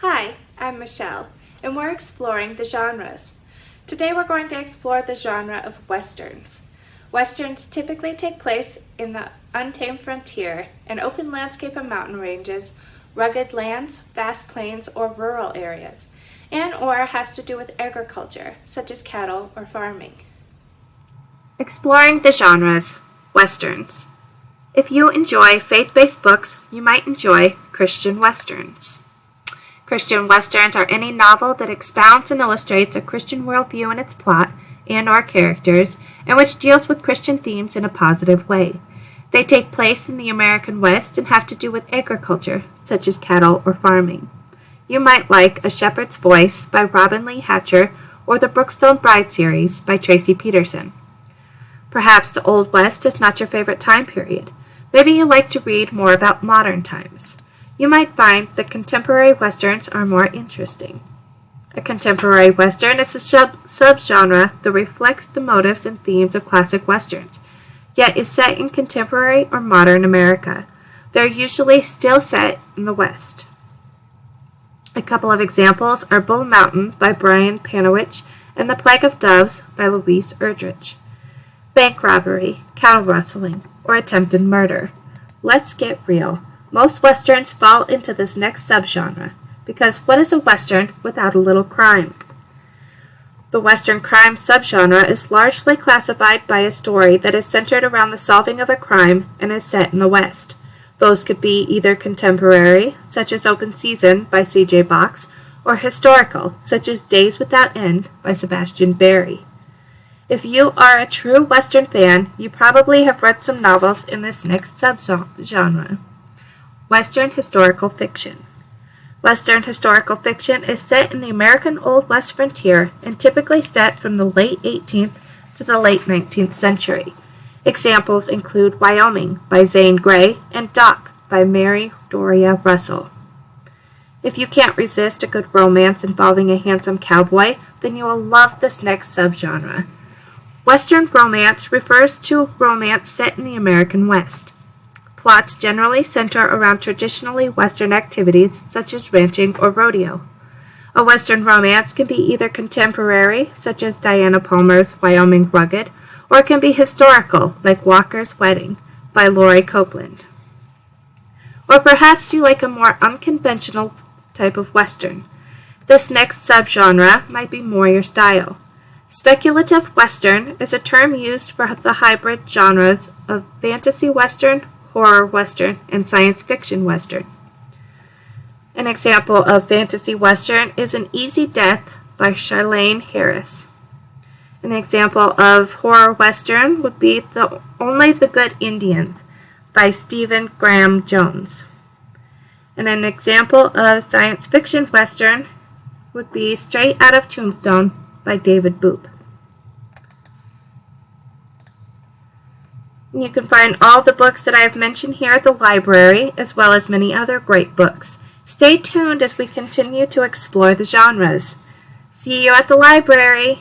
Hi, I'm Michelle, and we're exploring the genres. Today we're going to explore the genre of westerns. Westerns typically take place in the untamed frontier, an open landscape of mountain ranges, rugged lands, vast plains, or rural areas, and/or has to do with agriculture, such as cattle or farming. Exploring the genres, westerns. If you enjoy faith-based books, you might enjoy Christian westerns. Christian westerns are any novel that expounds and illustrates a Christian worldview in its plot and/or characters, and which deals with Christian themes in a positive way. They take place in the American West and have to do with agriculture, such as cattle or farming. You might like A Shepherd's Voice by Robin Lee Hatcher or the Brookstone Bride series by Tracy Peterson. Perhaps the Old West is not your favorite time period. Maybe you like to read more about modern times. You might find that contemporary westerns are more interesting. A contemporary western is a subgenre that reflects the motives and themes of classic westerns, yet is set in contemporary or modern America. They're usually still set in the West. A couple of examples are Bull Mountain by Brian Panowich and The Plague of Doves by Louise Erdrich. Bank robbery, cattle rustling, or attempted murder. Let's get real. Most westerns fall into this next subgenre, because what is a western without a little crime? The western crime subgenre is largely classified by a story that is centered around the solving of a crime and is set in the West. Those could be either contemporary, such as Open Season by C.J. Box, or historical, such as Days Without End by Sebastian Barry. If you are a true western fan, you probably have read some novels in this next subgenre. Western historical fiction. Western historical fiction is set in the American Old West frontier and typically set from the late 18th to the late 19th century. Examples include Wyoming by Zane Grey and Doc by Mary Doria Russell. If you can't resist a good romance involving a handsome cowboy, then you will love this next subgenre. Western romance refers to romance set in the American West. Plots generally center around traditionally Western activities such as ranching or rodeo. A Western romance can be either contemporary, such as Diana Palmer's Wyoming Rugged, or it can be historical, like Walker's Wedding by Laurie Copeland. Or perhaps you like a more unconventional type of Western. This next subgenre might be more your style. Speculative Western is a term used for the hybrid genres of fantasy Western, horror Western, and science fiction Western. An example of fantasy Western is An Easy Death by Charlaine Harris. An example of horror Western would be Only the Good Indians by Stephen Graham Jones. And an example of science fiction Western would be Straight Out of Tombstone by David Boop. You can find all the books that I have mentioned here at the library, as well as many other great books. Stay tuned as we continue to explore the genres. See you at the library!